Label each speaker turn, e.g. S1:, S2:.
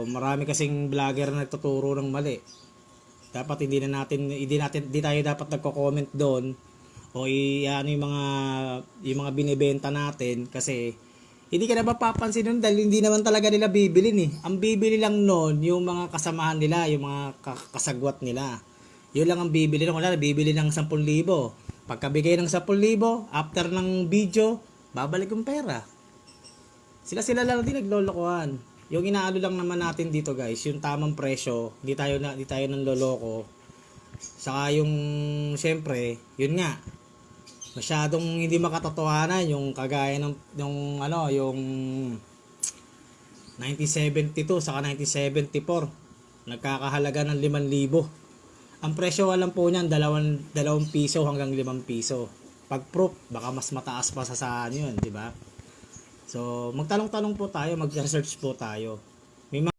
S1: marami kasing vlogger na nagtuturo ng mali. Dapat hindi tayo dapat nagko-comment doon o ano yung mga binebenta natin kasi hindi ka na mapapansin nun dahil hindi naman talaga nila bibilin eh. Ang bibili lang noon yung mga kasamahan nila, yung mga kasagwat nila. Yun lang ang bibili nun. Wala, bibili ng 10,000. Pagkabigay ng 10,000, after ng video, babalik yung pera. Sila lang din naglolokohan. Yung inaalo lang naman natin dito guys, yung tamang presyo, hindi tayo nang loloko. Saka yung syempre, yun nga, masyadong hindi makatotohanan yung kagaya ng yung 1972 saka 1974 nagkakahalaga ng 5,000. Ang presyo alam po niyan 2 piso hanggang 5 piso. Pag proof baka mas mataas pa sa yun, di ba? So magtanong-tanong po tayo, mag-research po tayo.